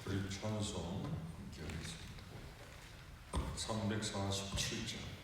우리 찬송 함께 하겠습니다. 347장.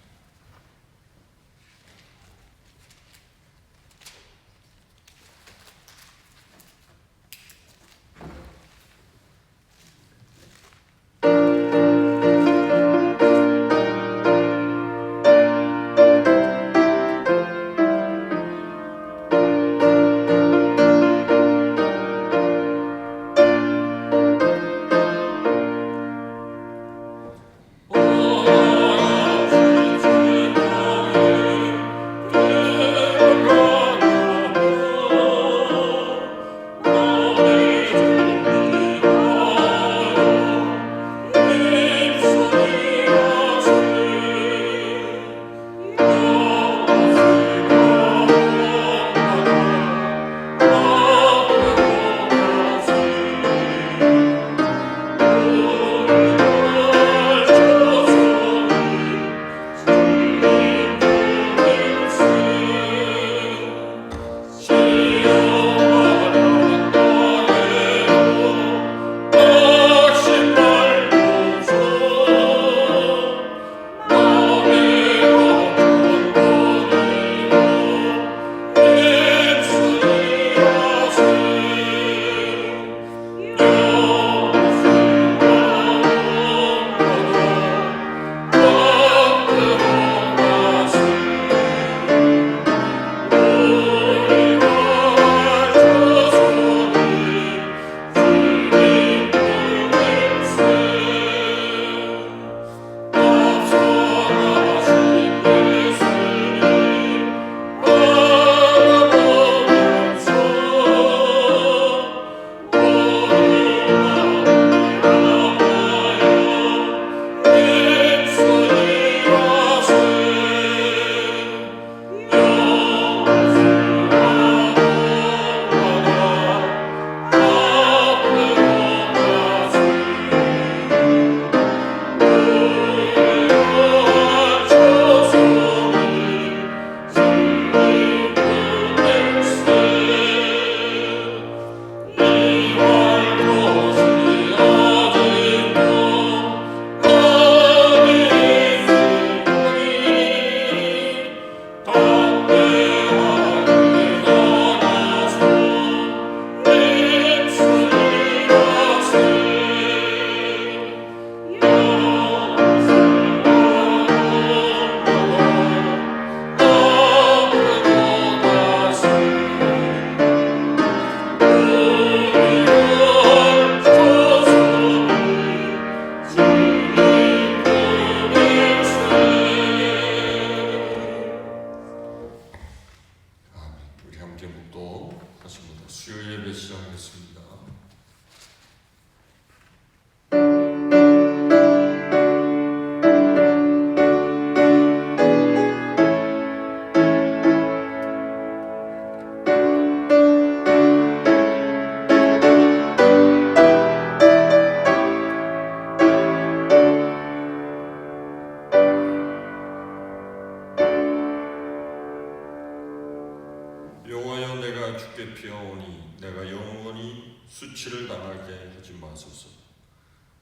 여호와여, 내가 주께 피하오니 내가 영원히 수치를 당하게 하지 마소서.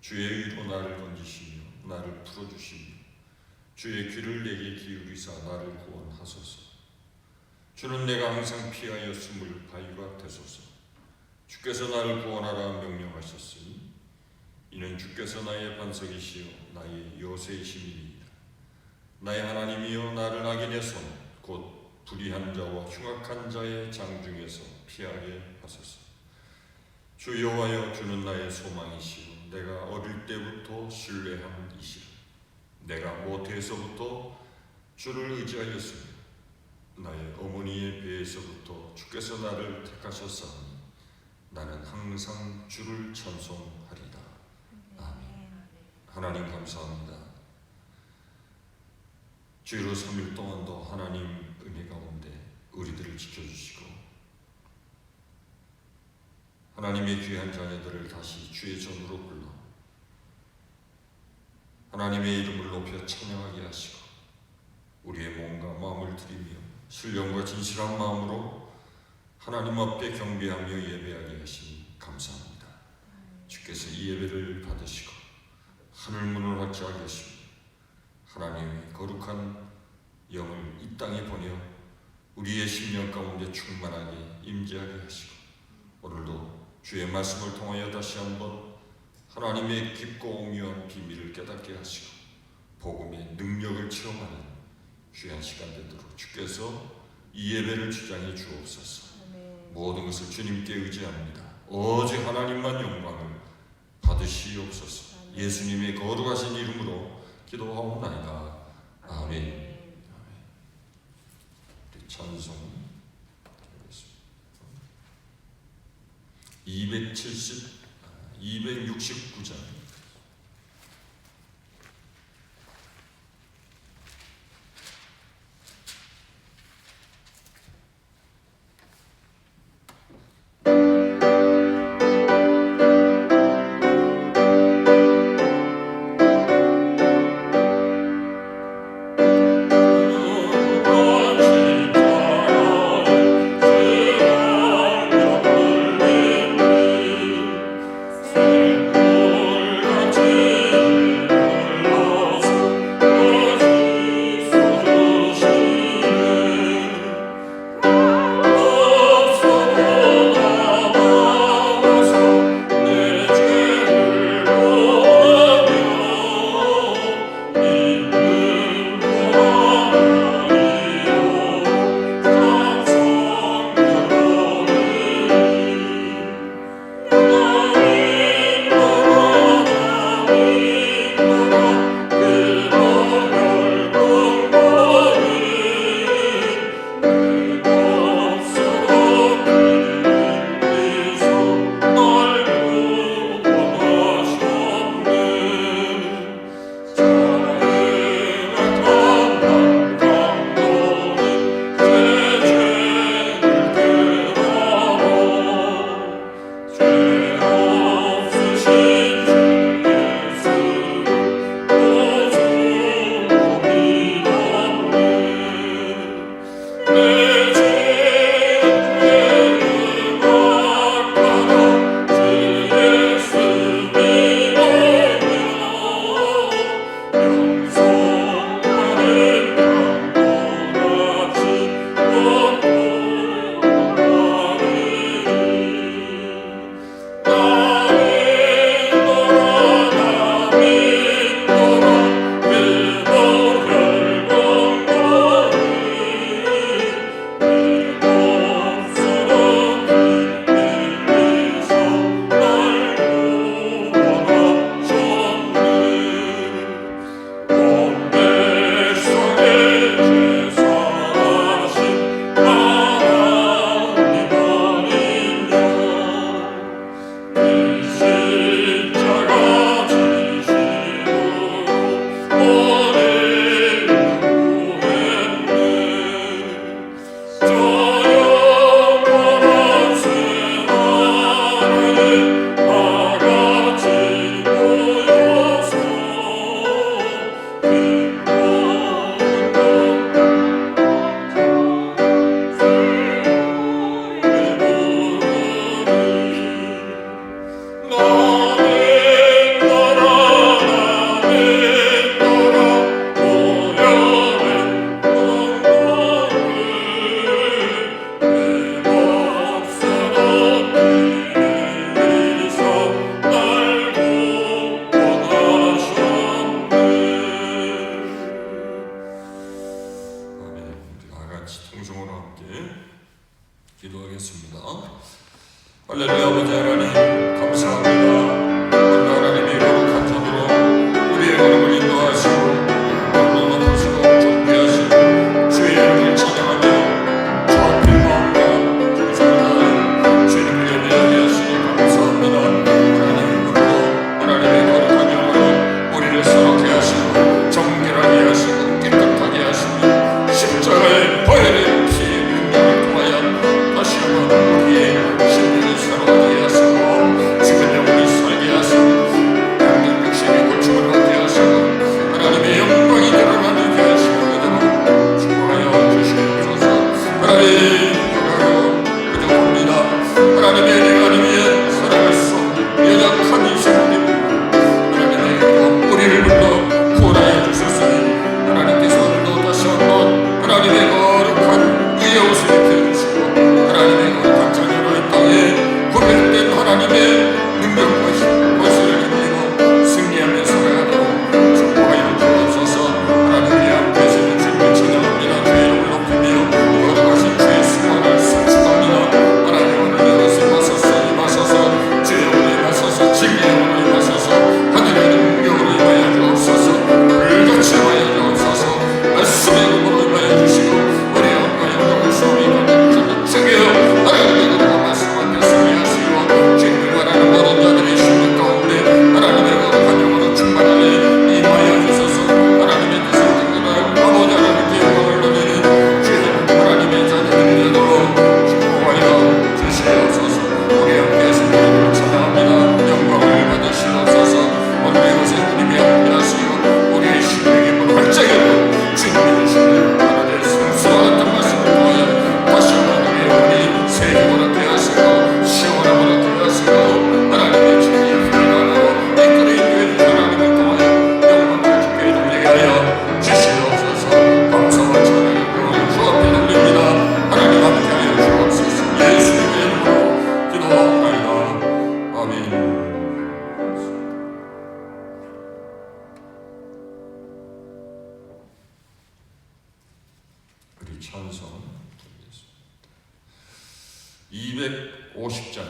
주의 의로 나를 건지시며 나를 풀어주시며 주의 귀를 내게 기울이사 나를 구원하소서. 주는 내가 항상 피하였음을 바위가 되소서. 주께서 나를 구원하라 명령하셨으니 이는 주께서 나의 반석이시요 나의 요새이심이니이다. 나의 하나님이여, 나를 악인의 손 곧 불의한 자와 흉악한 자의 장중에서 피하게 하소서. 주 여호와여, 주는 나의 소망이시오 내가 어릴 때부터 신뢰함이시라. 내가 모태에서부터 주를 의지하였으며 나의 어머니의 배에서부터 주께서 나를 택하셨사오니 나는 항상 주를 찬송하리다. 아멘. 하나님 감사합니다. 주로 3일 동안도 하나님 은혜 가운데 우리들을 지켜주시고 하나님의 귀한 자녀들을 다시 주의 전으로 불러 하나님의 이름을 높여 찬양하게 하시고 우리의 몸과 마음을 드리며 신령과 진실한 마음으로 하나님 앞에 경배하며 예배하게 하시니 감사합니다. 주께서 이 예배를 받으시고 하늘문을 확장하게 하시고 하나님의 거룩한 영을 이 땅에 보내어 우리의 심령 가운데 충만하게 임재하게 하시고 오늘도 주의 말씀을 통하여 다시 한번 하나님의 깊고 오묘한 비밀을 깨닫게 하시고 복음의 능력을 체험하는 귀한 시간 되도록 주께서 이 예배를 주장해 주옵소서. 모든 것을 주님께 의지합니다. 오직 하나님만 영광을 받으시옵소서. 예수님의 거룩하신 이름으로 기도하옵나이다. 아멘. 찬송 269장 할렐루야. 아버지 하나님 감사합니다. 오늘 하나님의 거룩한 손으로 우리의 걸음을 인도하시고 오늘도 높으시고 존귀하시고 주의 이름을 찬양하며 저 앞에 마음과 정성을 다하여 주님을 예배하게 하시니 감사합니다. 하나님 오늘도 하나님의 거룩한 영으로 우리를 새롭게 하시고 정결하게 하시고 깨끗하게 하시니 십자가의 보혈의 피의 능력을 통하여 다시 한번 우리의 심령이 새로워지게 하시고 죽은 영혼이 살게 하시고 양육 육신의 고충을 받게 하시고 하나님의 영광이 드러나게 하시고 그대로 축복하여 주시옵소서. 하나님 기도하여 부족합니다. 하나님의 은혜가 아니면 살아갈 수 없는 연약한 250장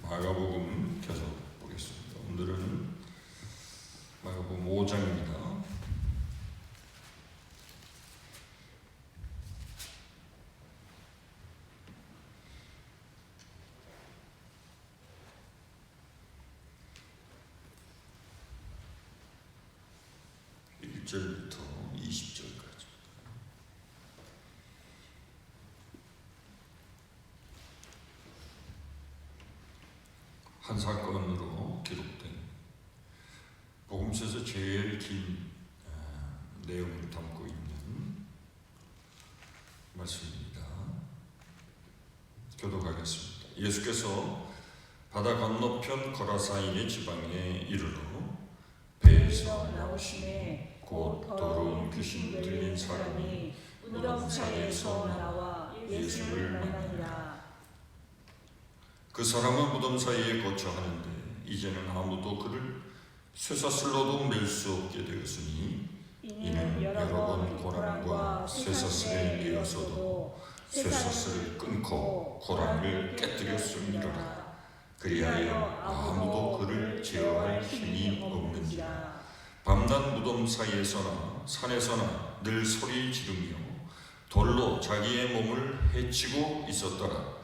마가복음 계속 보겠습니다. 오늘은 마가복음 5장입니다. (1절부터) (20절까지) 한 사건으로 기록된 복음서에서 제일 긴 내용을 담고 있는 말씀입니다. 교독하겠습니다. 예수께서 바다 건너편 거라사인의 지방에 이르러 배에서 나오시매 곧 더러운 귀신 들린 사람이 무덤 사이에서 나와 예수를 만나니라. 그 사람은 무덤 사이에 거처하는데 이제는 아무도 그를 쇠사슬로도 맬 수 없게 되었으니 이는 여러 번 고랑과 쇠사슬에 매어서도 쇠사슬을 끊고 고랑을 깨뜨렸음이로라. 그리하여 아무도 그를 제어할 힘이 없는지라. 밤낮 무덤 사이에서나 산에서나 늘 소리 지르며 돌로 자기의 몸을 해치고 있었더라.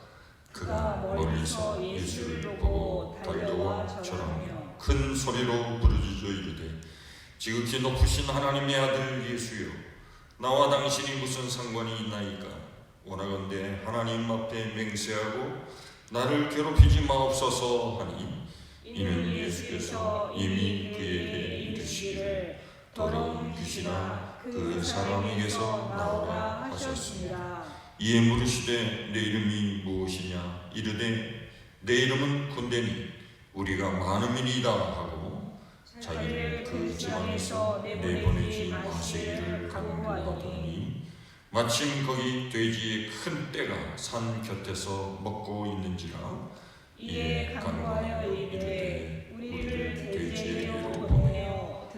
그가 멀리서 예수를 보고 달려와 절하며 큰 소리로 부르짖어 이르되 지극히 높으신 하나님의 아들 예수여, 나와 당신이 무슨 상관이 있나이까? 원하건대 하나님 앞에 맹세하고 나를 괴롭히지 마옵소서 하니 이는 예수께서 이미 그에게 이르시기를 더러운 귀신아 그 사람에게서 나오라 하셨습니다. 이에 물으시되 내 이름이 무엇이냐? 이르되 내 이름은 군대니 우리가 많음이니이다 하고 자기를 그 지방에서 내보내지 마시기를 강구하더니 마침 거기 돼지의 큰 떼가 산 곁에서 먹고 있는지라. 이에 간구하여 이르되 우리를 돼지에게로 보내어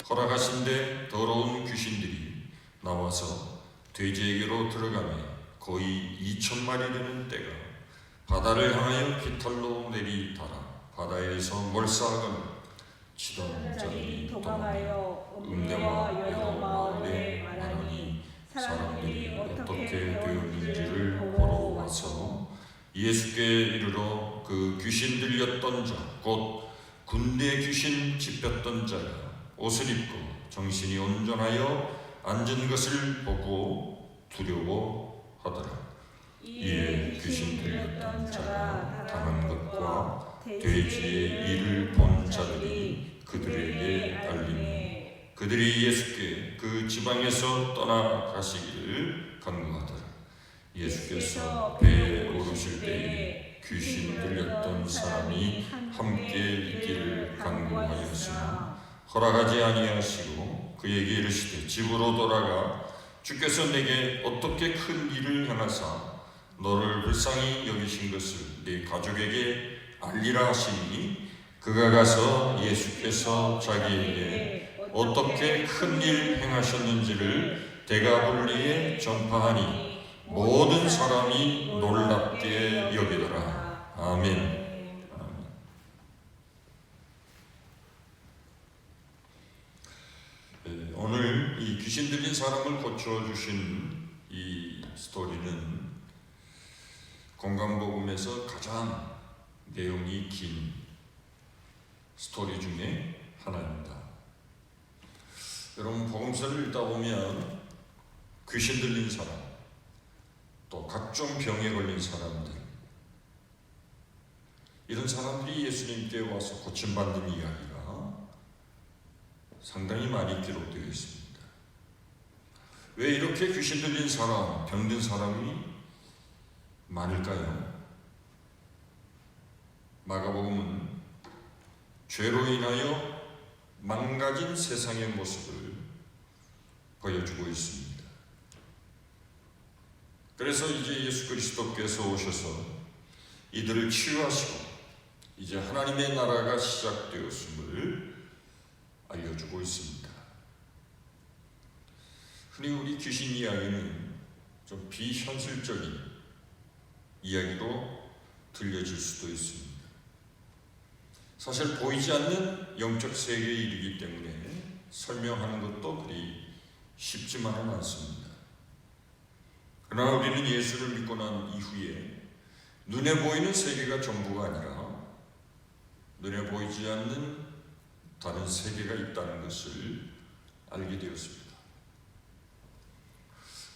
허락하신데 더러운 귀신들이 나와서 돼지에게로 들어가며 거의 2,000마리 되는 때가 바다를 향하여 비탈로 내리달아 바다에서 몰사하거나 치던 자들이 도망하여 음내와 여러 마을에 말하니 사람들이 어떻게 되었는지를 보러 와서 예수께 이르러 그 귀신 들렸던 자 곧 군대 귀신 집혔던 자가 옷을 입고 정신이 온전하여 앉은 것을 보고 두려워하더라. 이에 귀신 들렸던 자가 당한 것과 돼지의 일을 본 자들이 그들에게 알리며 그들이 예수께 그 지방에서 떠나가시기를 간구하더라. 예수께서 배에 오르실 때에 귀신 들렸던 사람이 함께 있기를 간구하였으나 허락하지 아니하시고 그에게 이르시되 집으로 돌아가 주께서 내게 어떻게 큰 일을 행하사 너를 불쌍히 여기신 것을 네 가족에게 알리라 하시니 그가 가서 예수께서 자기에게 어떻게 큰 일 행하셨는지를 대가분리에 전파하니 모든 사람이 놀랍게 여기더라. 아멘. 오늘 이 귀신 들린 사람을 고쳐주신 이 스토리는 건강복음에서 가장 내용이 긴 스토리 중에 하나입니다. 여러분 복음서를 읽다 보면 귀신 들린 사람 또 각종 병에 걸린 사람들 이런 사람들이 예수님께 와서 고침받는 이야기가 상당히 많이 기록되어 있습니다. 왜 이렇게 귀신 들린 사람, 병든 사람이 많을까요? 마가복음은 죄로 인하여 망가진 세상의 모습을 보여주고 있습니다. 그래서 이제 예수 그리스도께서 오셔서 이들을 치유하시고 이제 하나님의 나라가 시작되었음을 알려주고 있습니다. 흔히 우리 귀신 이야기는 좀 비현실적인 이야기로 들려질 수도 있습니다. 사실 보이지 않는 영적 세계에 이르기 때문에 설명하는 것도 그리 쉽지만은 않습니다. 그러나 우리는 예수를 믿고 난 이후에 눈에 보이는 세계가 전부가 아니라 눈에 보이지 않는 다른 세계가 있다는 것을 알게 되었습니다.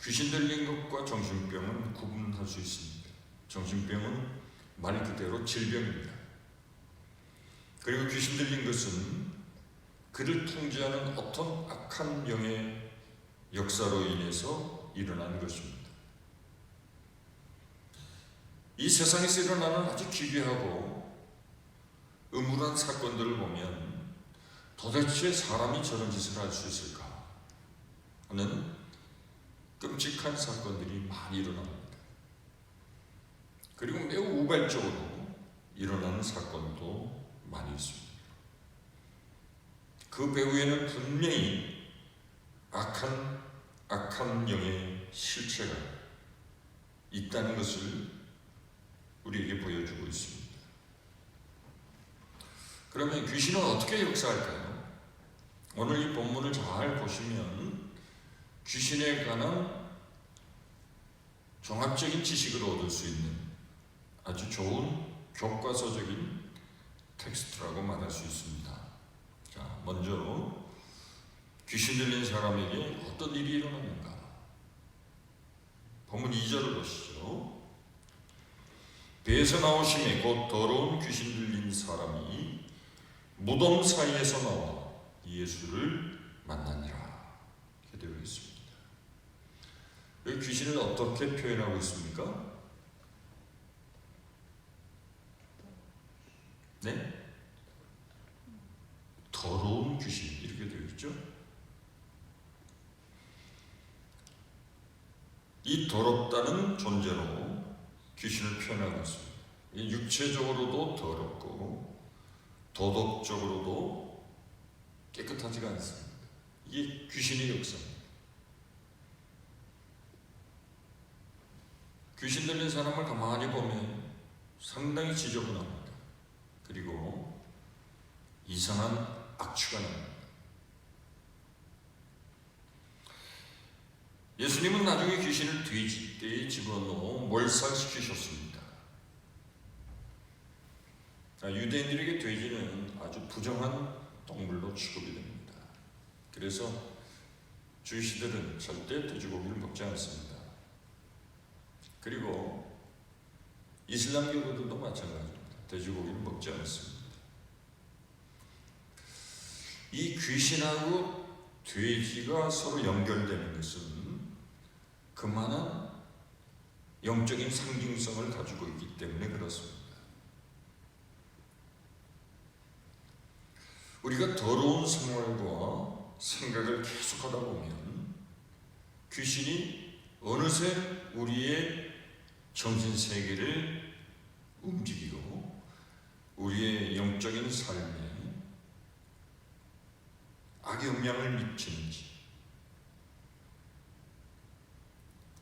귀신 들린 것과 정신병은 구분할 수 있습니다. 정신병은 말 그대로 질병입니다. 그리고 귀신 들린 것은 그를 통제하는 어떤 악한 영의 역사로 인해서 일어난 것입니다. 이 세상에서 일어나는 아주 기괴하고 음울한 사건들을 보면 도대체 사람이 저런 짓을 할 수 있을까 하는 끔찍한 사건들이 많이 일어납니다. 그리고 매우 우발적으로 일어나는 사건도 많이 있습니다. 그 배후에는 분명히 악한 영의 실체가 있다는 것을 우리에게 보여주고 있습니다. 그러면 귀신은 어떻게 역사할까요? 오늘 이 본문을 잘 보시면 귀신에 관한 종합적인 지식을 얻을 수 있는 아주 좋은 교과서적인 텍스트라고 말할 수 있습니다. 자, 먼저 귀신 들린 사람에게 어떤 일이 일어나는가? 본문 2절을 보시죠. 배에서 나오심에 곧 더러운 귀신 들린 사람이 무덤 사이에서 나와 예수를 만나니라. 이렇게 되어 있습니다. 여기 귀신을 어떻게 표현하고 있습니까? 네? 더러운 귀신 이렇게 되어 있죠. 이 더럽다는 존재로 귀신을 표현하고 있습니다. 육체적으로도 더럽고 도덕적으로도 깨끗하지가 않습니다. 이게 귀신의 역사입니다. 귀신 들린 사람을 가만히 보면 상당히 지저분합니다. 그리고 이상한 악취가 납니다. 예수님은 나중에 귀신을 돼지떼에 집어넣어 몰살시키셨습니다. 유대인들에게 돼지는 아주 부정한 동물로 취급이 됩니다. 그래서 주이시들은 절대 돼지고기를 먹지 않습니다. 그리고 이슬람교도들도 마찬가지입니다. 돼지고기를 먹지 않습니다. 이 귀신하고 돼지가 서로 연결되는 것은 그만한 영적인 상징성을 가지고 있기 때문에 그렇습니다. 우리가 더러운 생활과 생각을 계속하다 보면 귀신이 어느새 우리의 정신세계를 움직이고 우리의 영적인 삶에 악영향을 미치는지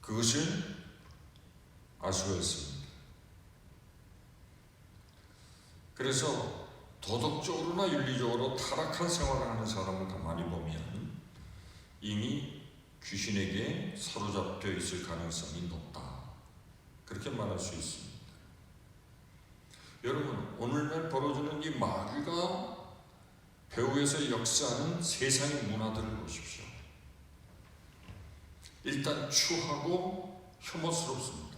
그것을 알 수가 있습니다. 그래서 도덕적으로나 윤리적으로 타락한 생활을 하는 사람을 가만히 보면 이미 귀신에게 사로잡혀 있을 가능성이 높다. 그렇게 말할 수 있습니다. 여러분, 오늘날 벌어지는 이 마귀가 배후에서 역사하는 세상의 문화들을 보십시오. 일단 추하고 혐오스럽습니다.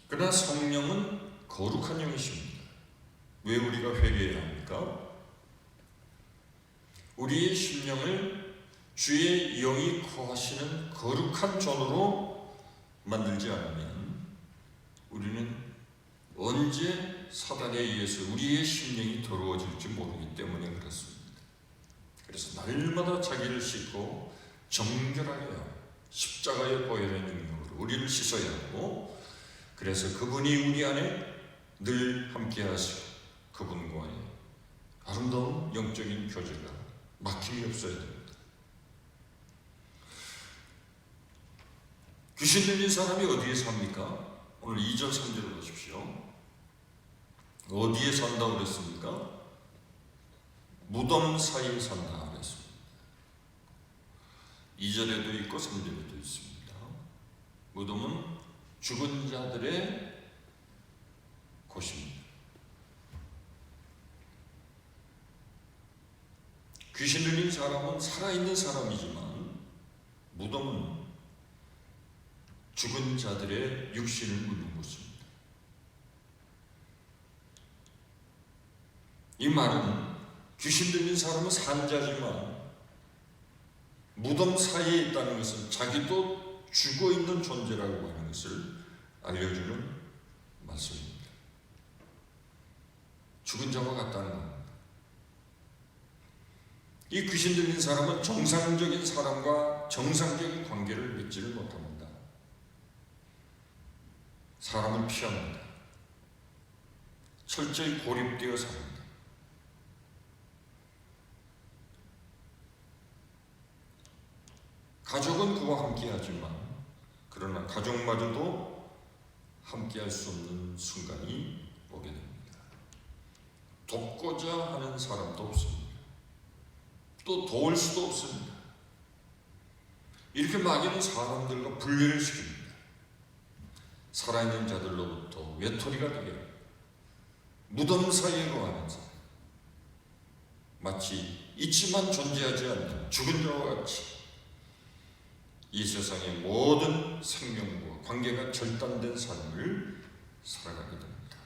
그러나 성령은 거룩한 영이십니다. 왜 우리가 회개해야 합니까? 우리의 심령을 주의 영이 거하시는 거룩한 존으로 만들지 않으면 우리는 언제 사단에 의해서 우리의 심령이 더러워질지 모르기 때문에 그렇습니다. 그래서 날마다 자기를 씻고 정결하게 십자가의 보혈의 능력으로 우리를 씻어야 하고, 그래서 그분이 우리 안에 늘 함께 하시고 그분과의 아름다운 영적인 교제가 막힘이 없어야 됩니다. 귀신 들린 사람이 어디에 삽니까? 오늘 2절 3절을 보십시오. 어디에 산다고 그랬습니까? 무덤 사이에 산다 그랬습니다. 2절에도 있고 3절에도 있습니다. 무덤은 죽은 자들의 곳입니다. 귀신 들린 사람은 살아있는 사람이지만 무덤은 죽은 자들의 육신을 묻는 곳입니다. 이 말은 귀신 들린 사람은 산자지만 무덤 사이에 있다는 것은 자기도 죽어있는 존재라고 하는 것을 알려주는 말씀입니다. 죽은 자와 같다는 겁니다. 이 귀신 들린 사람은 정상적인 사람과 정상적인 관계를 맺지를 못합니다. 사람을 피합니다. 철저히 고립되어 삽니다. 가족은 그와 함께하지만 그러나 가족마저도 함께할 수 없는 순간이 오게 됩니다. 돕고자 하는 사람도 없습니다. 또 도울 수도 없습니다. 이렇게 마귀는 사람들과 분리를 시킵니다. 살아있는 자들로부터 외톨이가 되게 무덤 사이에 거하는 사람, 마치 있지만 존재하지 않는 죽은 자와 같이 이 세상의 모든 생명과 관계가 절단된 삶을 살아가게 됩니다.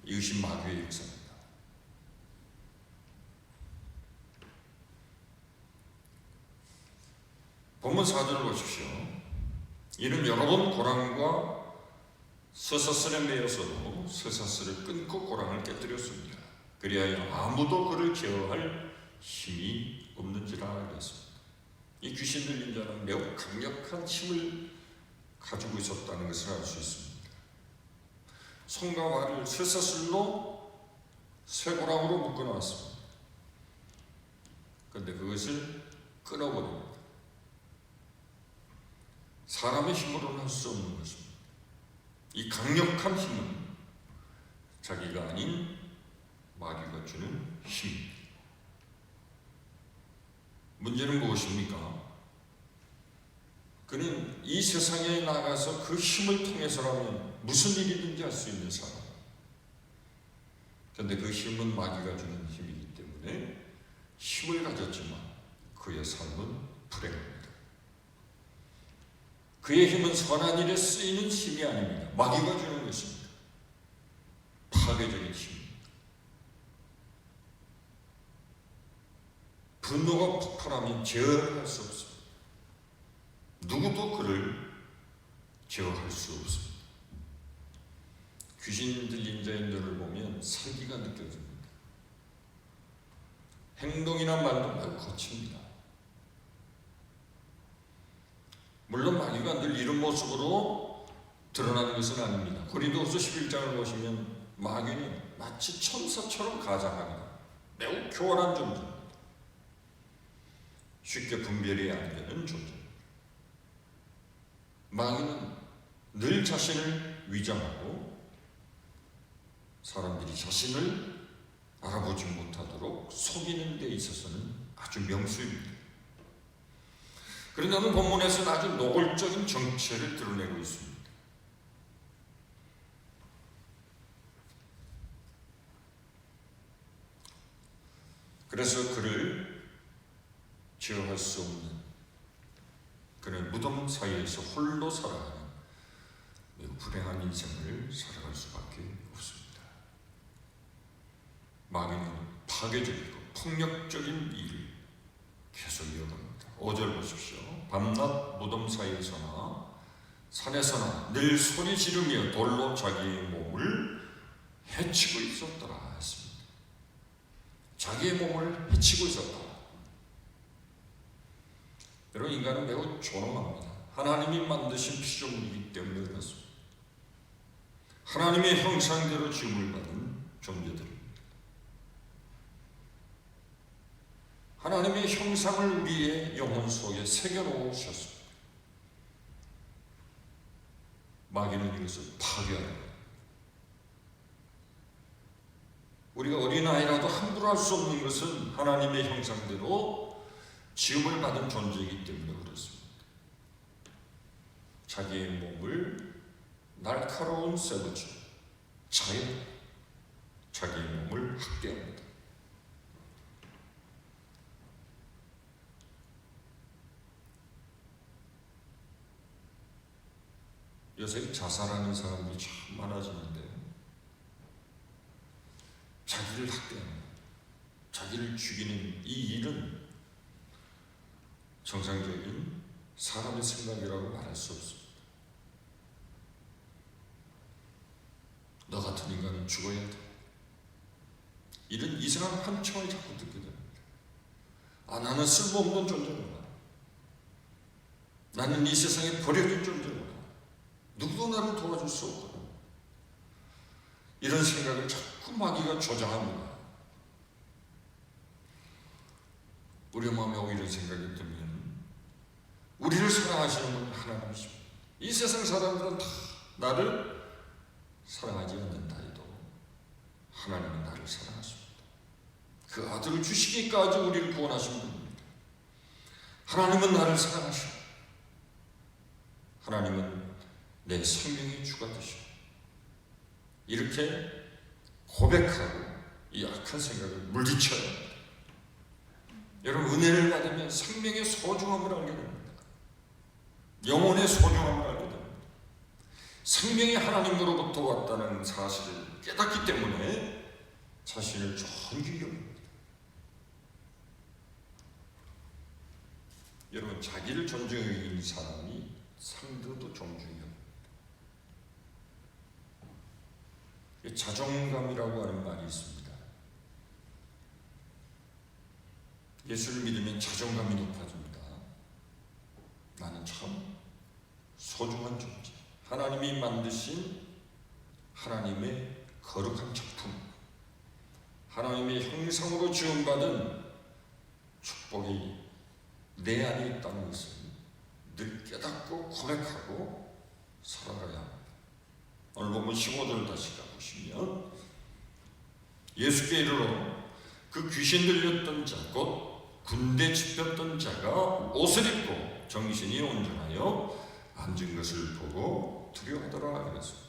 이것이 마귀의 역사입니다. 본문 4절을 보십시오. 이는 여러 번 고랑과 쇠사슬에 매여서도 쇠사슬을 끊고 고랑을 깨뜨렸습니다. 그리하여 아무도 그를 제어할 힘이 없는지라 그랬습니다. 이 귀신 들린 자는 매우 강력한 힘을 가지고 있었다는 것을 알 수 있습니다. 손과 발을 쇠사슬로 쇠고랑으로 묶어놨습니다. 그런데 그것을 끊어버립니다. 사람의 힘으로는 할 수 없는 것입니다. 이 강력한 힘은 자기가 아닌 마귀가 주는 힘입니다. 문제는 무엇입니까? 그는 이 세상에 나가서 그 힘을 통해서라면 무슨 일이든지 할 수 있는 사람. 그런데 그 힘은 마귀가 주는 힘이기 때문에 힘을 가졌지만 그의 삶은 불행합니다. 그의 힘은 선한 일에 쓰이는 힘이 아닙니다. 마귀가 주는 것입니다. 파괴적인 힘입니다. 분노가 폭발하면 제어할 수 없습니다. 누구도 그를 제어할 수 없습니다. 귀신 들린 자의 눈을 보면 살기가 느껴집니다. 행동이나 말도 매우 거칩니다. 물론 마귀가 늘 이런 모습으로 드러나는 것은 아닙니다. 고린도후서 11장을 보시면 마귀는 마치 천사처럼 가장합니다. 매우 교활한 존재입니다. 쉽게 분별이 안 되는 존재입니다. 마귀는 늘 자신을 위장하고 사람들이 자신을 알아보지 못하도록 속이는 데 있어서는 아주 명수입니다. 그런데 오늘 본문에서는 아주 노골적인 정체를 드러내고 있습니다. 그래서 그를 제어할 수 없는 그는 무덤 사이에서 홀로 살아가는 매우 불행한 인생을 살아갈 수밖에 없습니다. 마귀는 파괴적이고 폭력적인 일을 계속 이어갑니다. 5절 보십시오. 밤낮 무덤 사이에서나 산에서나 늘 소리 지르며 돌로 자기의 몸을 해치고 있었더라 했습니다. 자기의 몸을 해치고 있었다. 여러분, 인간은 매우 존엄합니다. 하나님이 만드신 피조물이기 때문에 그렇습니다. 하나님의 형상대로 지음을 받은 존재들입니다. 하나님의 형상을 우리의 영혼 속에 새겨놓으셨습니다. 마귀는 이것을 파괴합니다. 우리가 어린아이라도 함부로 할 수 없는 것은 하나님의 형상대로 지음을 받은 존재이기 때문에 그렇습니다. 자기의 몸을 날카로운 쇠붙이로 자연 자기의 몸을 학대합니다. 요새 자살하는 사람들이 참 많아지는데 자기를 학대하는, 자기를 죽이는 이 일은 정상적인 사람의 생각이라고 말할 수 없습니다. 너 같은 인간은 죽어야 돼. 이런 이상한 환청을 자꾸 듣게 됩니다. 나는 쓸모없는 존재구나. 나는 이 세상에 버려진 존재구나. 누구도 나를 도와줄 수 없구나. 이런 생각을 자꾸 마귀가 조장합니다. 우리 마음에 오히려 생각이 들면 우리를 사랑하시는 분은 하나님이십니다. 이 세상 사람들은 다 나를 사랑하지 않는다 해도 하나님은 나를 사랑하십니다. 그 아들을 주시기까지 우리를 구원하신 분입니다. 하나님은 나를 사랑하시고 하나님은 내 생명의 주가 되시고 이렇게 고백하고 이 악한 생각을 물리쳐야 합니다. 여러분, 은혜를 받으면 생명의 소중함을 알게 됩니다. 영혼의 소중함을 알게 됩니다. 생명이 하나님으로부터 왔다는 사실을 깨닫기 때문에 자신을 존귀히 여깁니다. 여러분, 자기를 존중히 여기는 사람이 상대도 존중히 여깁니다. 자존감이라고 하는 말이 있습니다. 예수를 믿으면 자존감이 높아집니다. 나는 참 소중한 존재, 하나님이 만드신 하나님의 거룩한 작품, 하나님의 형상으로 지음받은 축복이 내 안에 있다는 것을 늘 깨닫고 고백하고 살아가야 합니다. 오늘 보면 15절 다시 가보시면 예수께 이르러 그 귀신 들렸던 자 곧 군대 집혔던 자가 옷을 입고 정신이 온전하여 앉은 것을 보고 두려워하더라 그랬습니다.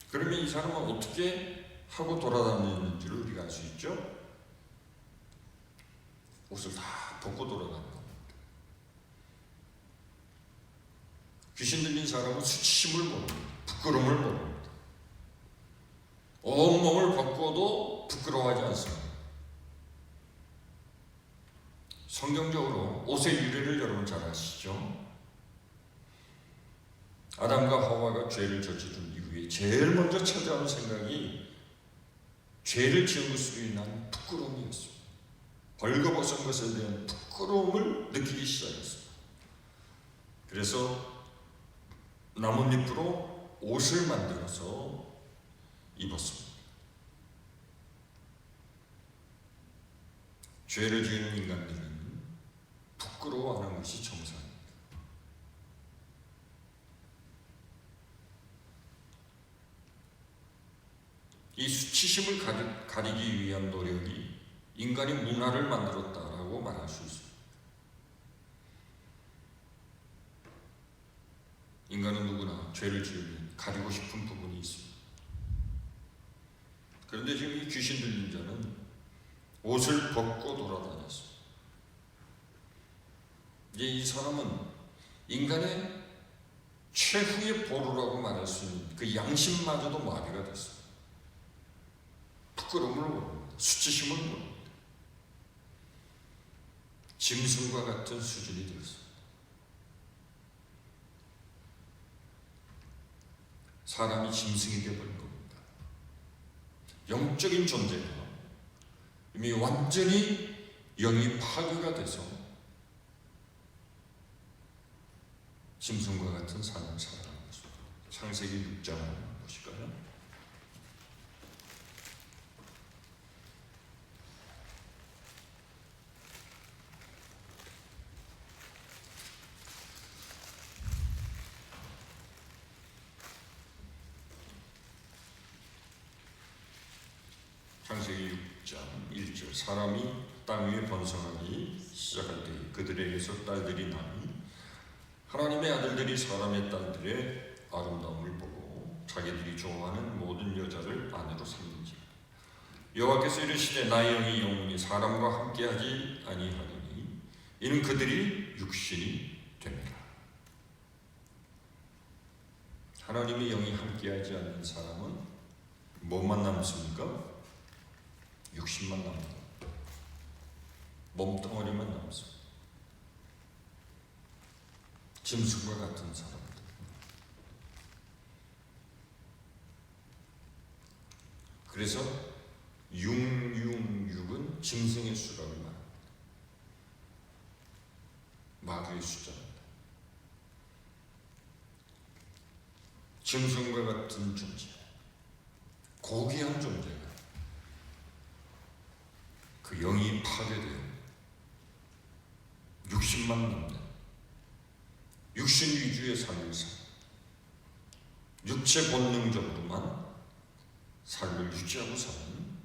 그러면 이 사람은 어떻게 하고 돌아다니는지를 우리가 알 수 있죠? 옷을 다 벗고 돌아다니는 겁니다. 귀신 들린 사람은 수치심을 모릅니다. 부끄러움을 모릅니다. 온몸을 벗고도 부끄러워하지 않습니다. 성경적으로 옷의 유래를 여러분 잘 아시죠? 아담과 하와가 죄를 저지른 이후에 제일 먼저 찾아온 생각이 죄를 지은 것으로 인한 부끄러움이었습니다. 벌거벗은 것에 대한 부끄러움을 느끼기 시작했습니다. 그래서 나뭇잎으로 옷을 만들어서 입었습니다. 죄를 지은 인간들은 부끄러워하는 것이 정상입니다. 이 수치심을 가리기 위한 노력이 인간의 문화를 만들었다라고 말할 수 있습니다. 인간은 누구나 죄를 지으면 가리고 싶은 부분이 있습니다. 그런데 지금 이 귀신 들린 자는 옷을 벗고 돌아다녔습니다. 이제 이 사람은 인간의 최후의 보루라고 말할 수 있는 그 양심마저도 마비가 됐습니다. 부끄러움을 모릅니다. 수치심을 모릅니다. 짐승과 같은 수준이 되었습니다. 사람이 짐승이 되어버린 겁니다. 영적인 존재가 이미 완전히 영이 파괴가 돼서 짐승과 같은 삶을 살아가는 것입니다. 창세기 6장을 보실까요? 창세기 6장 1절 사람이 땅 위에 번성하기 시작할 때 그들에게서 딸들이 나니 하나님의 아들들이 사람의 딸들의 아름다움을 보고 자기들이 좋아하는 모든 여자를 아내로 삼는지라. 여호와께서 이르시되 나의 영이 영원히 사람과 함께하지 아니하리니 이는 그들이 육신이 됩니다. 하나님의 영이 함께하지 않는 사람은 뭐만 남습니까? 육신만 남습니다. 몸뚱어리만 남습니다. 짐승과 같은 사람들. 그래서 666은 짐승의 수라고 말합니다. 마귀의 숫자입니다. 짐승과 같은 존재, 고귀한 존재가 그 영이 파괴되어 육신만 남는 육신 위주의 삶을 살 육체 본능적으로만 삶을 유지하고 사는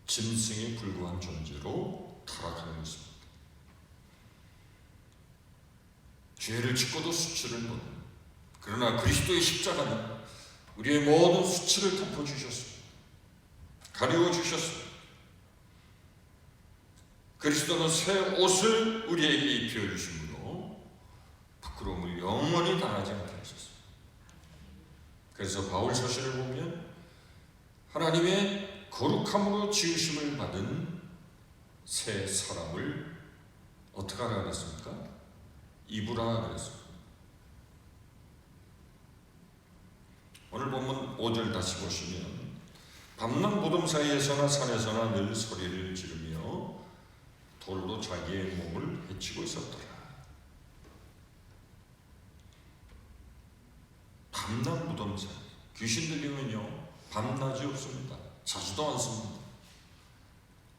짐승에 불과한 존재로 타락하는 것입니다. 죄를 짓고도 수치를 모르는, 그러나 그리스도의 십자가는 우리의 모든 수치를 덮어주셨습니다. 가려주셨습니다. 그리스도는 새 옷을 우리에게 입혀주심으로 부끄러움을 영원히 당하지 않게 하셨습니다. 그래서 바울 서신을 보면 하나님의 거룩함으로 지으심을 받은 새 사람을 어떻게 하라 그랬습니까? 입으라 그랬습니다. 오늘 본문 5절 다시 보시면 밤낮 무덤 사이에서나 산에서나 늘 소리를 지르며 돌로 자기의 몸을 해치고 있었더라. 밤낮 무덤 사이, 귀신 들리면요 밤낮이 없습니다. 자주도 않습니다.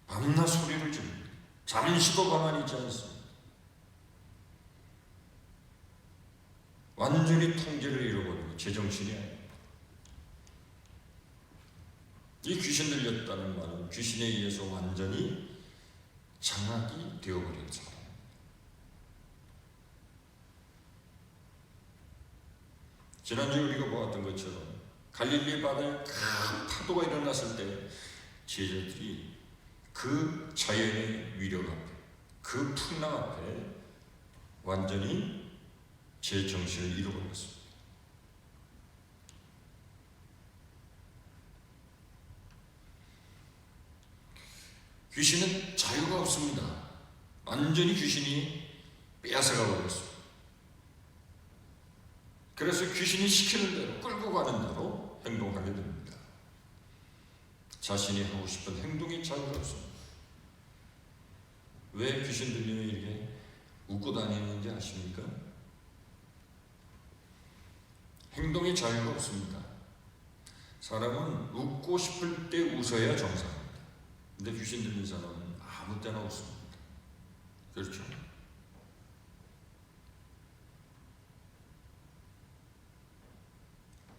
밤낮 소리를 지릅니다. 잠시도 가만히 있지 않습니다. 완전히 통제를 잃어버리고 제정신이 아닙니다. 이 귀신 들렸다는 말은 귀신에 의해서 완전히 장악이 되어버린 사람. 지난주에 우리가 보았던 것처럼 갈릴리 바다에 큰 파도가 일어났을 때 제자들이 그 자연의 위력 앞에, 그 풍랑 앞에 완전히 제 정신을 잃어버렸습니다. 귀신은 자유가 없습니다. 완전히 귀신이 빼앗아가 버렸습니다. 그래서 귀신이 시키는 대로, 끌고 가는 대로 행동하게 됩니다. 자신이 하고 싶은 행동이 자유가 없습니다. 왜 귀신 들리면 이렇게 웃고 다니는지 아십니까? 행동이 자유가 없습니다. 사람은 웃고 싶을 때 웃어야 정상입니다. 근데 귀신 들린 사람은 아무 때나 웃습니다. 그렇죠?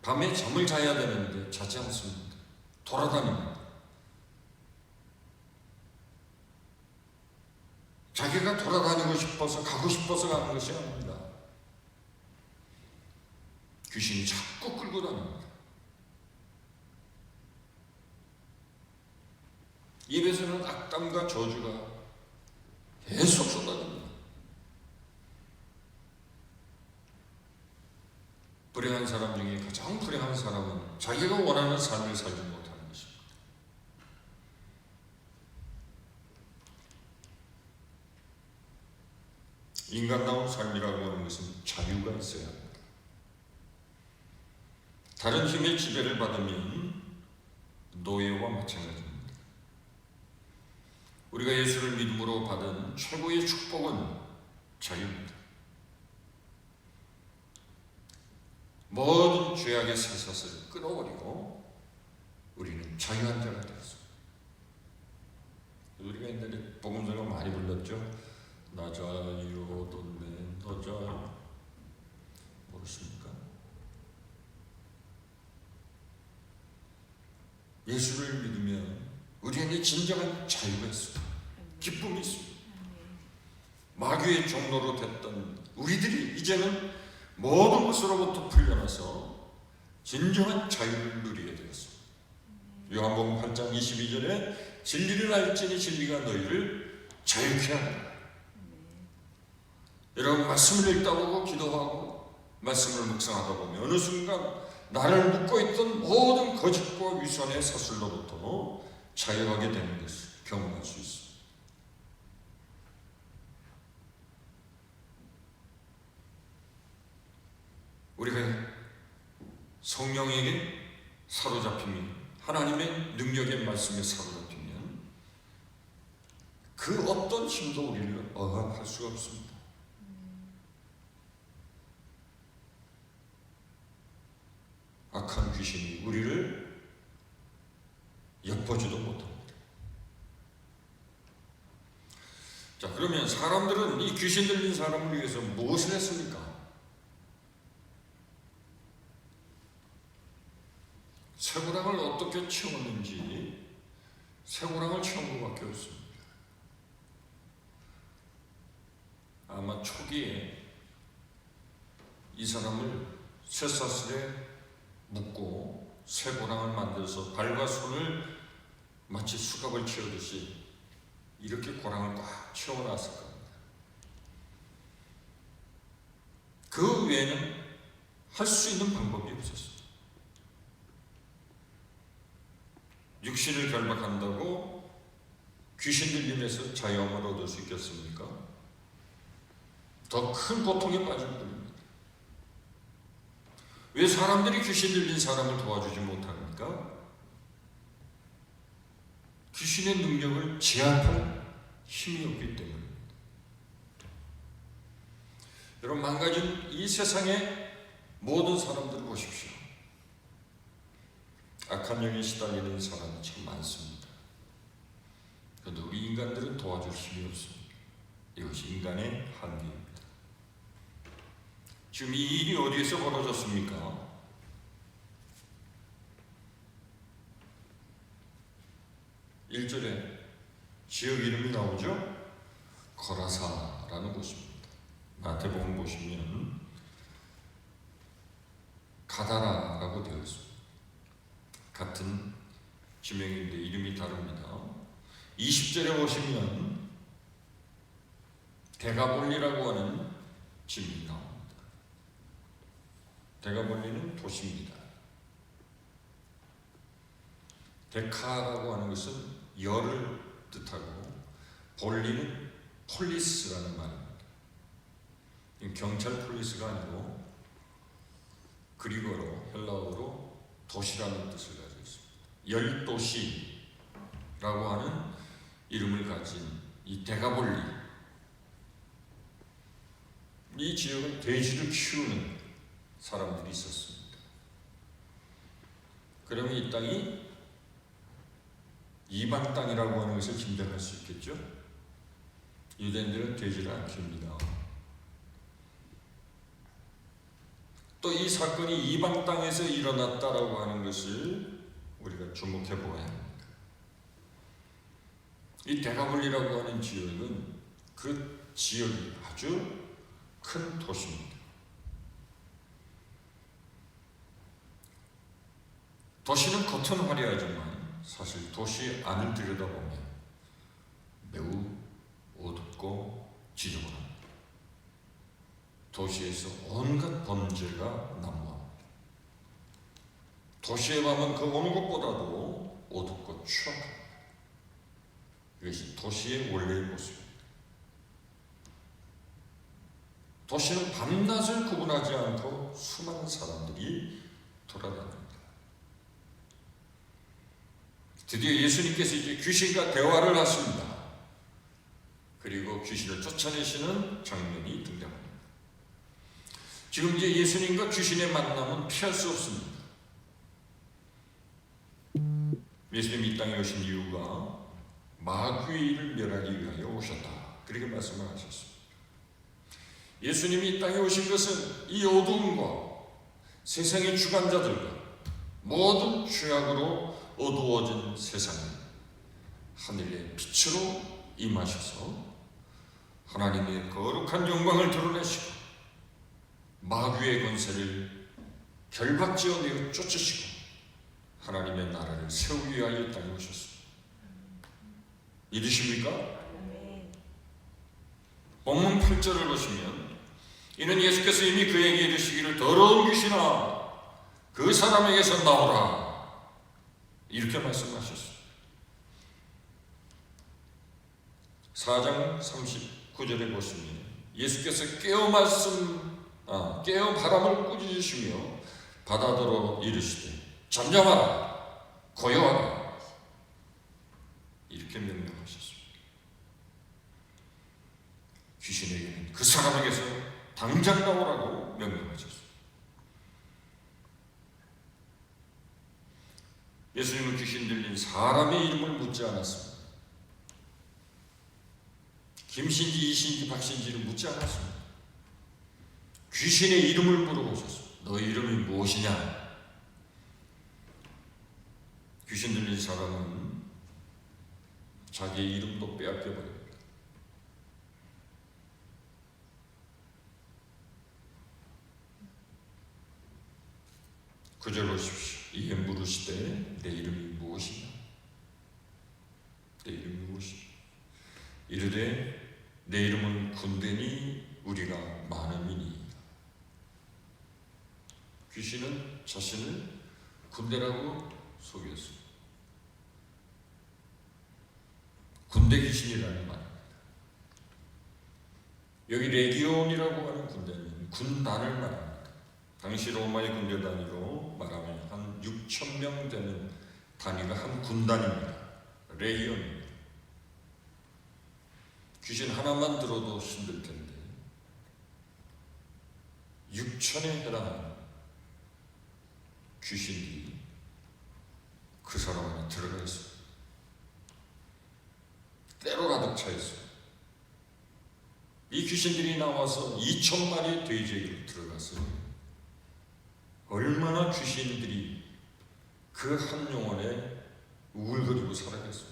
밤에 잠을 자야 되는데 자지 않습니다. 돌아다닙니다. 자기가 돌아다니고 싶어서, 가고 싶어서 가는 것이 아닙니다. 귀신이 자꾸 끌고 다닙니다. 입에서는 악담과 저주가 계속 쏟아집니다. 불행한 사람 중에 가장 불행한 사람은 자기가 원하는 삶을 살지 못하는 것입니다. 인간다운 삶이라고 하는 것은 자유가 있어야 합니다. 다른 힘의 지배를 받으면 노예와 마찬가지입니다. 우리가 예수를 믿음으로 받은 최고의 축복은 자유입니다. 모든 죄악의 쇠사슬을 끊어버리고 우리는 자유한 자가 되었습니다. 우리가 옛날에 복음서가 많이 불렀죠. 나 자유 돈내 너 자유. 모르십니까? 예수를 믿으면 우리 안에 진정한 자유가 있습니다. 기쁨이 있습니다. 마귀의 종로로 됐던 우리들이 이제는 모든 것으로부터 풀려나서 진정한 자유를 누리게 되었습니다. 요한복음 8장 22절에 진리를 알지니 진리가 너희를 자유케 하리라. 여러분 말씀을 읽다 보고 기도하고 말씀을 묵상하다 보면 어느 순간 나를 묶고 있던 모든 거짓과 위선의 사슬로부터 자유하게 되는 것을 경험할 수 있습니다. 우리가 성령에게 사로잡히면, 하나님의 능력의 말씀에 사로잡히면 그 어떤 힘도 우리를 억압할 수가 없습니다. 악한 귀신이 우리를 엿보지도 못합니다. 자, 그러면 사람들은 이 귀신 들린 사람을 위해서 무엇을 했습니까? 쇠고랑을 어떻게 채웠는지 쇠고랑을 채운 것밖에 없습니다. 아마 초기에 이 사람을 쇠사슬에 묶고 쇠고랑을 만들어서 발과 손을 마치 수갑을 채우듯이 이렇게 고랑을 꽉 채워놨을 겁니다. 그 외에는 할 수 있는 방법이 없었습니다. 육신을 결박한다고 귀신 들림에서 자유함을 얻을 수 있겠습니까? 더 큰 고통에 빠질 뿐입니다. 왜 사람들이 귀신 들린 사람을 도와주지 못합니까? 귀신의 능력을 제압할 힘이 없기 때문입니다. 여러분, 망가진 이 세상의 모든 사람들을 보십시오. 악한 영에 시달리는 사람이 참 많습니다. 그런데 우리 인간들은 도와줄 힘이 없습니다. 이것이 인간의 한계입니다. 지금 이 일이 어디에서 벌어졌습니까? 1절에 지역 이름이 나오죠? 거라사라는 곳입니다. 마태복음 보시면 가다라라고 되어 있습니다. 같은 지명인데 이름이 다릅니다. 20절에 보시면 데가볼리라고 하는 지명이 나옵니다. 데가볼리는 도시입니다. 데카라고 하는 것은 열을 뜻하고 볼리는 폴리스라는 말입니다. 경찰 폴리스가 아니고 그리고로 헬라어로 도시라는 뜻을 가지고 있습니다. 열도시라고 하는 이름을 가진 이 데가볼리, 이 지역은 돼지를 키우는 사람들이 있었습니다. 그러면 이 땅이 이방 땅이라고 하는 것을 짐작할 수 있겠죠? 유대인들은 돼지를 안 키웁니다. 또 이 사건이 이방 땅에서 일어났다라고 하는 것을 우리가 주목해 보아야 합니다. 이 데가볼리라고 하는 지역은 그 지역이 아주 큰 도시입니다. 도시는 겉은 화려하지만 사실 도시 안을 들여다보면 매우 어둡고 지저분합니다. 도시에서 온갖 범죄가 난무합니다. 도시의 밤은 그 어느 곳보다도 어둡고 추악합니다. 이것이 도시의 원래의 모습입니다. 도시는 밤낮을 구분하지 않고 수많은 사람들이 돌아다닙니다. 드디어 예수님께서 이제 귀신과 대화를 하십니다. 그리고 귀신을 쫓아내시는 장면이 등장합니다. 지금 이제 예수님과 귀신의 만남은 피할 수 없습니다. 예수님이 이 땅에 오신 이유가 마귀의 일을 멸하기 위하여 오셨다. 그렇게 말씀을 하셨습니다. 예수님이 이 땅에 오신 것은 이 어두움과 세상의 주관자들과 모든 죄악으로 어두워진 세상을 하늘의 빛으로 임하셔서 하나님의 거룩한 영광을 드러내시고 마귀의 권세를 결박지어 내어 쫓으시고 하나님의 나라를 세우기 위하여 땅에 오셨습니다. 믿으십니까? 본문 8절을 보시면 이는 예수께서 이미 그에게 이르시기를 더러운 귀신아 그 사람에게서 나오라 이렇게 말씀하셨습니다. 4장 39절에 보시면 예수께서 깨어 바람을 꾸짖으시며 바다더러 이르시되 잠잠하라 고요하라 이렇게 명령하셨습니다. 귀신에게는 그 사람에게서 당장 나오라고 명령하셨습니다. 예수님은 귀신 들린 사람의 이름을 묻지 않았습니다. 김신지, 이신지, 박신지를 묻지 않았습니다. 귀신의 이름을 물어보셨습니다. 너 이름이 무엇이냐? 귀신 들린 사람은 자기의 이름도 빼앗겨버립니다. 구절 보십시오. 이에 물으시되 내 이름이 무엇이냐? 내 이름이 무엇이냐? 이르되 내 이름은 군대니 우리가 많음이니. 귀신은 자신을 군대라고 소개했습니다. 군대 귀신이라는 말입니다. 여기 레기온이라고 하는 군대는 군단을 말합니다. 당시 로마의 군대 단위로 말하면 한 6,000명 되는 단위가 한 군단입니다. 레기온입니다. 귀신 하나만 들어도 힘들 텐데 6,000에 해당하는 귀신들이 그 사람 안에 들어가 있어요. 때로 가득 차 있어요. 이 귀신들이 나와서 2,000마리의 돼지에게로 들어갔어요. 얼마나 귀신들이 그 한 영혼에 우글거리고 살아갔어요.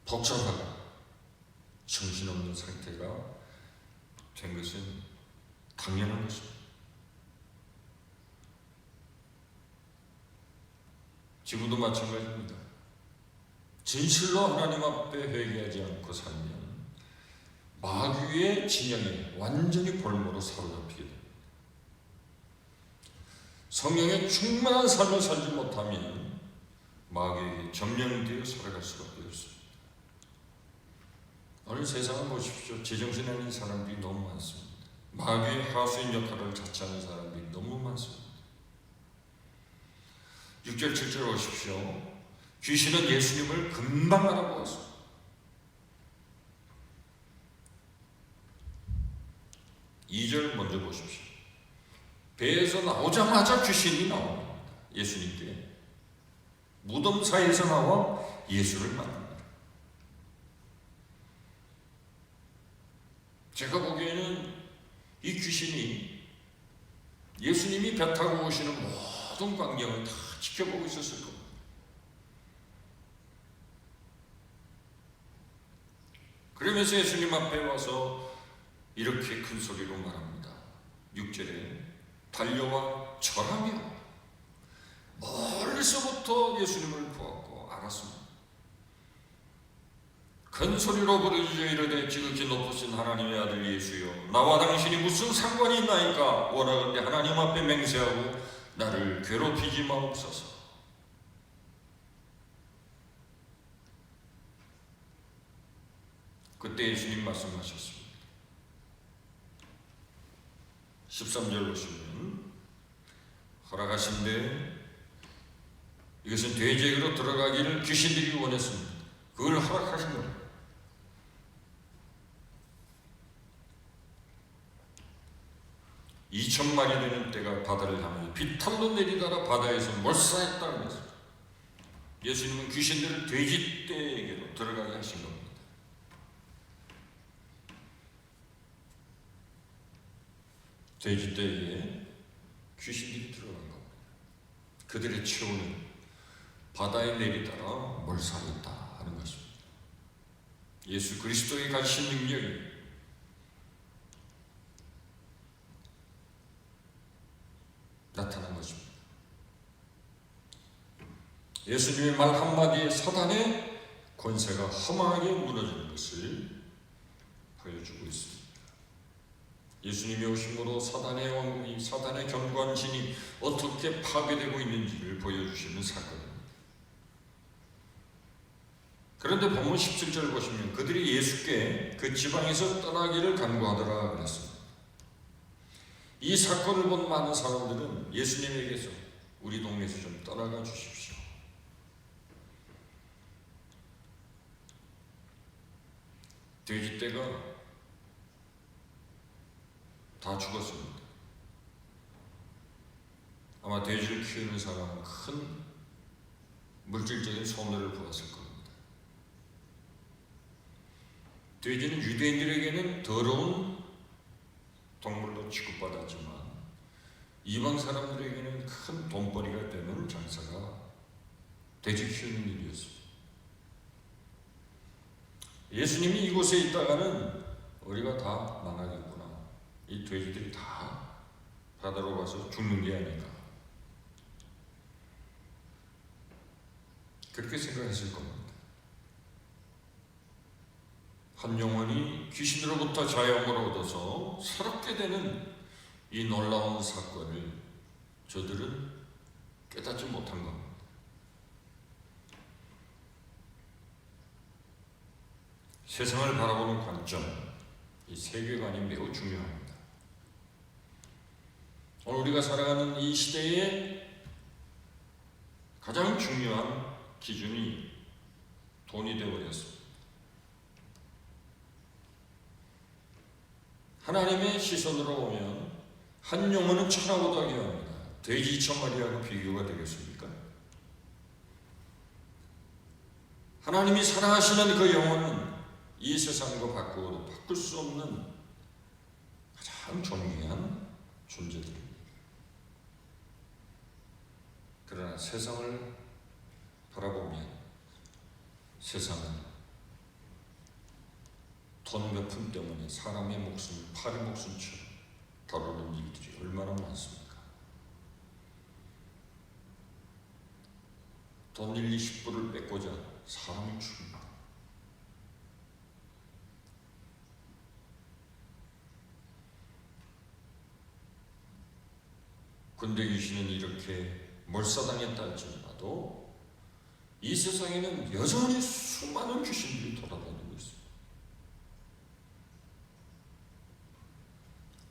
복잡하고 정신없는 상태가 된 것은 당연한 것입니다. 지금도 마찬가지입니다. 진실로 하나님 앞에 회개하지 않고 살면 마귀의 진영에 완전히 볼모로 사로잡히게 됩니다. 성령의 충만한 삶을 살지 못하면 마귀에게 점령되어 살아갈 수밖에 없습니다. 오늘 세상을 보십시오. 제정신에 있는 사람들이 너무 많습니다. 마귀의 하수인 역할을 자처하는 사람들이 너무 많습니다. 6절 7절 보십시오. 귀신은 예수님을 금방 알아보았습니다. 2절 먼저 보십시오. 배에서 나오자마자 귀신이 나옵니다. 예수님께 무덤 사이에서 나와 예수를 만납니다. 제가 보기에는 이 귀신이 예수님이 배 타고 오시는 모든 광경을 다 지켜보고 있었을 겁니다. 그러면서 예수님 앞에 와서 이렇게 큰 소리로 말합니다. 6절에 달려와 절하며 멀리서부터 예수님을 보았고 알았습니다. 큰 소리로 부르짖어 이르되 지극히 높으신 하나님의 아들 예수여, 나와 당신이 무슨 상관이 있나이까? 원하건대 하나님 앞에 맹세하고 나를 괴롭히지 마옵소서. 그때 예수님 말씀하셨습니다. 13절 보시면 허락하신데 이것은 돼지에게로 들어가기를 귀신들이 원했습니다. 그걸 허락하신 거예요. (2,000마리) 되는 때가 바다를 향해 비탈로 내리다가 바다에서 몰사했다는 것입니다. 예수님은 귀신들을 돼지떼에게로 들어가게 하신 겁니다. 돼지떼에게 귀신들이 들어간 겁니다. 그들의 체온은 바다에 내리다가 몰살했다 하는 것입니다. 예수 그리스도의 가신 능력이 나타난 것입니다. 예수님의 말 한마디에 사단의 권세가 허망하게 무너지는 것을 보여주고 있습니다. 예수님이 오심으로 사단의 왕국이, 사단의 경관신이 어떻게 파괴되고 있는지를 보여주시는 사건입니다. 그런데 본문 17절 보시면 그들이 예수께 그 지방에서 떠나기를 간구하더라 그랬습니다. 이 사건을 본 많은 사람들은 예수님에게서 우리 동네에서 좀 떠나가 주십시오. 돼지떼가 다 죽었습니다. 아마 돼지를 키우는 사람은 큰 물질적인 손해를 보았을 겁니다. 돼지는 유대인들에게는 더러운 동물로 취급받았지만 이방 사람들에게는 큰 돈벌이가 되는 장사가 돼지 키우는 일이었습니다. 예수님이 이곳에 있다가는 우리가 다 망하겠구나. 이 돼지들이 다 바다로 가서 죽는 게 아닌가. 그렇게 생각했을 겁니다. 한 영혼이 귀신으로부터 자유함을 얻어서 새롭게 되는 이 놀라운 사건을 저들은 깨닫지 못한 겁니다. 세상을 바라보는 관점, 이 세계관이 매우 중요합니다. 오늘 우리가 살아가는 이 시대에 가장 중요한 기준이 돈이 되어버렸습니다. 하나님의 시선으로 보면 한 영혼은 천하보다 귀합니다. 돼지 2,000마리하고 비교가 되겠습니까? 하나님이 사랑하시는 그 영혼은 이 세상과 바꾸어도 바꿀 수 없는 가장 존귀한 존재들입니다. 그러나 세상을 바라보면 세상은 돈 몇 푼 때문에 사람의 목숨을 파리 목숨처럼 다루는 일들이 얼마나 많습니까? 돈 1, 20불을 뺏고자 사람을 죽입니다. 군대 귀신은 이렇게 몰사당했다 할지라도 이 세상에는 여전히 수많은 귀신들이 돌아다니고 있습니다.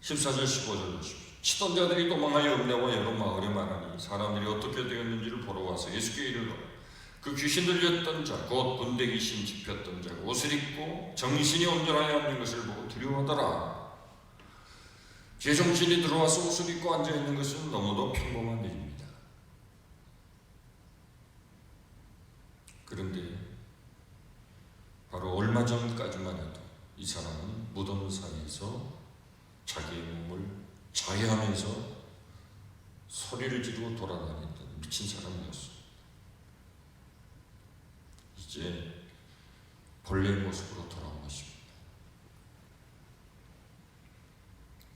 14절 15절 보십시오. 치던 자들이 도망하여 읍내와 여러 마을에 말하니 사람들이 어떻게 되었는지를 보러 와서 예수께 이르러 그 귀신 들렸던 자 곧 군대 귀신 집혔던 자가 옷을 입고 정신이 온전하여 앉는 것을 보고 두려워하더라. 제정신이 들어와서 옷을 입고 앉아있는 것은 너무도 평범한 일입니다. 그런데 바로 얼마 전까지만 해도 이 사람은 무덤 사이에서 자기의 몸을 자해하면서 소리를 지르고 돌아다녔던 미친 사람이었습니다. 이제 본래의 모습으로 돌아온 것입니다.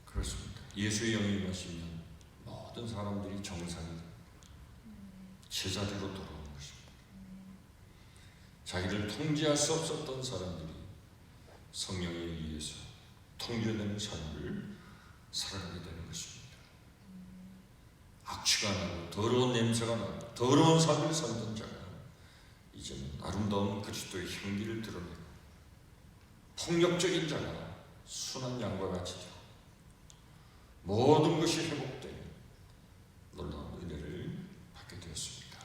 그렇습니다. 예수의 영이 임하시면 모든 사람들이 정상이 제자리로 돌아오는 것입니다. 자기를 통제할 수 없었던 사람들이 성령에 의해서 통제되는 삶을 살아가게 되는 것입니다. 악취가 나고 더러운 냄새가 나고 더러운 삶을 살던 자가 이제는 아름다운 그리스도의 향기를 드러내고 폭력적인 자가 순한 양과 같이 되고 모든 것이 회복되는 놀라운 은혜를 받게 되었습니다.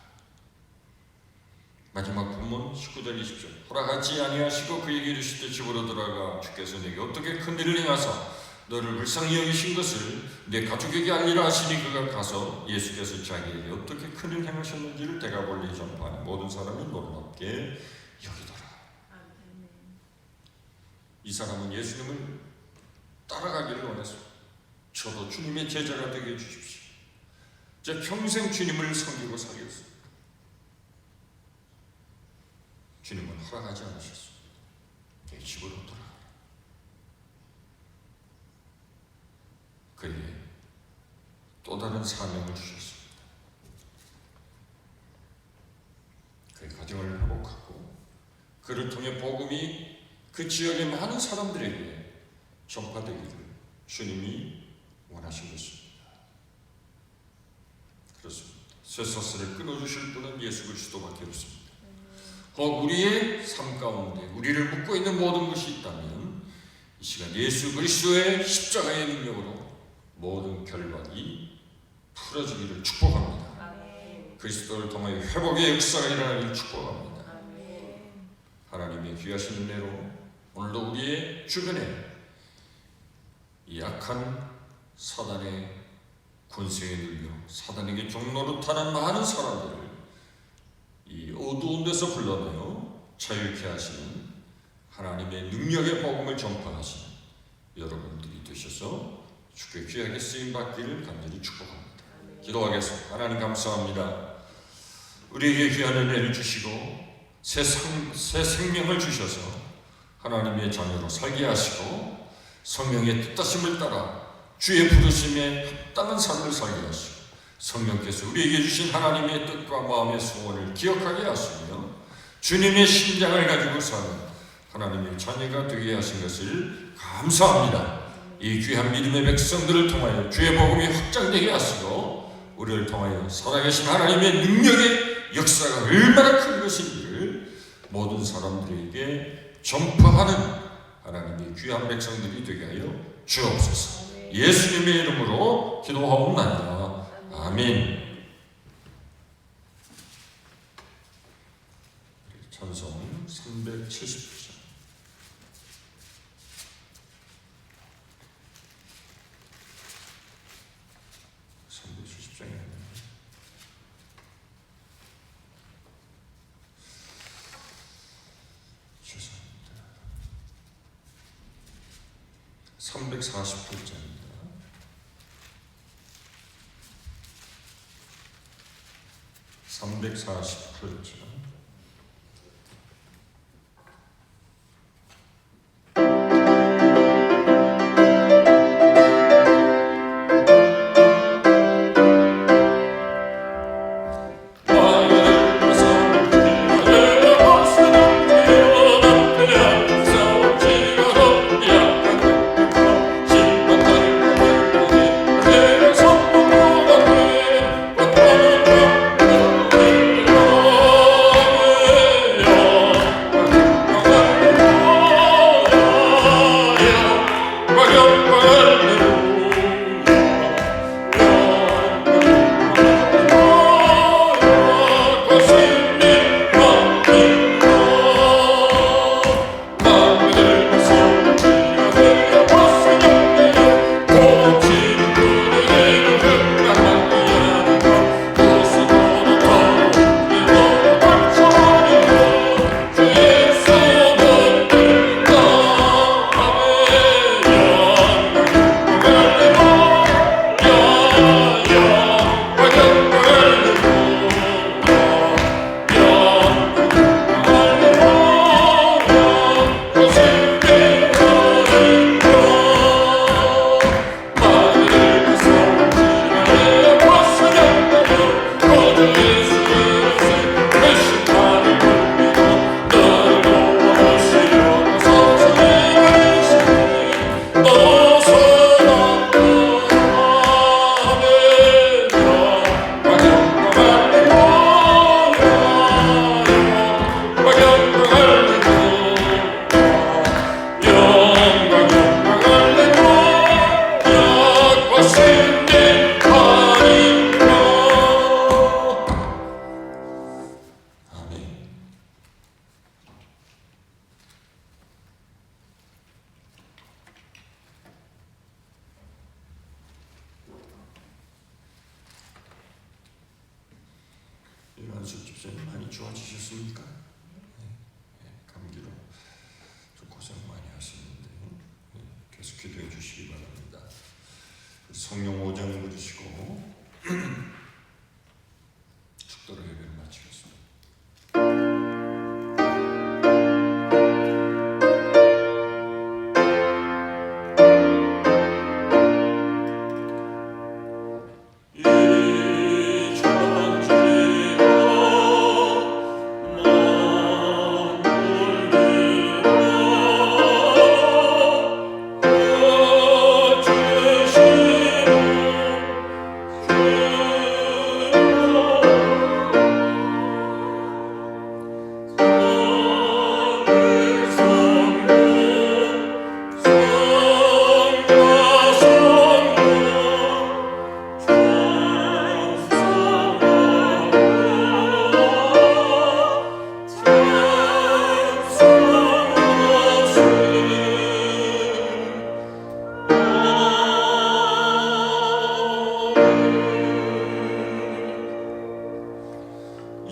마지막 본문 19절 20절 허락하지 아니하시고 그에게 이르시되 집으로 들어가 주께서 내게 어떻게 큰 일을 행하사 너를 불쌍히 여기신 것을 내 가족에게 알리라 하시니 그가 가서 예수께서 자기에게 어떻게 큰 일을 행하셨는지를 대가벌리 전파하니 모든 사람이 놀랍게 여기더라. 이 사람은 예수님을 따라가기를 원했습니다. 저도 주님의 제자가 되게 해주십시오. 제 평생 주님을 섬기고 살겠습니다. 주님은 허락하지 않으셨습니다. 내 집으로 돌아가라. 그에게 또 다른 사명을 주셨습니다. 그의 가정을 회복하고 그를 통해 복음이 그 지역의 많은 사람들에게 전파되기를 주님이 원하신 것입니다. 그렇습니다. 쇠사슬을 끊어주실 분은 예수 그리스도밖에 없습니다. 우리의 삶 가운데 우리를 묶고 있는 모든 것이 있다면 이 시간 예수 그리스도의 십자가의 능력으로 모든 결박이 풀어지기를 축복합니다. 아멘. 그리스도를 통하여 회복의 역사가 일어나기를 축복합니다. 아멘. 하나님의 귀하신 은혜로 오늘도 우리의 주변에 이 약한 사단의 권세에 눌려 사단에게 종노릇하는 많은 사람들을 이 어두운 데서 불러내어 자유케 하시는 하나님의 능력의 복음을 전파하시는 여러분들이 되셔서 주께 귀하게 쓰임받기를 간절히 축복합니다. 기도하겠습니다. 하나님 감사합니다. 우리에게 귀한 은혜를 주시고 새 생명을 주셔서 하나님의 자녀로 살게 하시고 성령의 뜻하심을 따라 주의 부르심에 합당한 삶을 살게 하시고 성령께서 우리에게 주신 하나님의 뜻과 마음의 소원을 기억하게 하시며 주님의 심장을 가지고 사는 하나님의 자녀가 되게 하신 것을 감사합니다. 이 귀한 믿음의 백성들을 통하여 주의 복음이 확장되게 하시고 우리를 통하여 살아계신 하나님의 능력의 역사가 얼마나 큰 것인지를 모든 사람들에게 전파하는 하나님의 귀한 백성들이 되게 하여 주옵소서. 예수님의 이름으로 기도하옵나이다. 아멘. 찬송 370장 370장에 340글자입니다. 340글자. 안수 집사님 많이 좋아지셨습니까? 감기로 좀 고생 많이 하시는데 계속 기도해 주시기 바랍니다. 성령 5장 부르시고 축도로 예배를 마치겠습니다.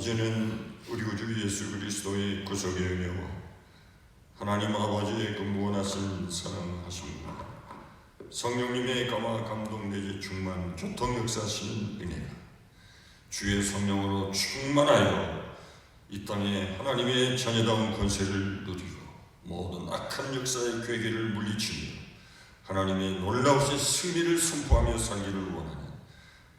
이제는 우리 구주 예수 그리스도의 구속의 은혜와 하나님 아버지의 그 무한하신 사랑하심과 성령님의 감화 감동 내지 충만 교통 역사하시는 은혜가 주의 성령으로 충만하여 이 땅에 하나님의 자녀다운 권세를 누리고 모든 악한 역사의 괴계를 물리치며 하나님의 놀라우신 승리를 선포하며 살기를 원하는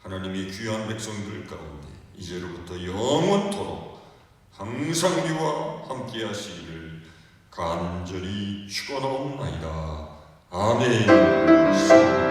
하나님의 귀한 백성들 가운데 이제로부터 영원토록 항상 우리와 함께 하시기를 간절히 축원하옵나이다. 아멘.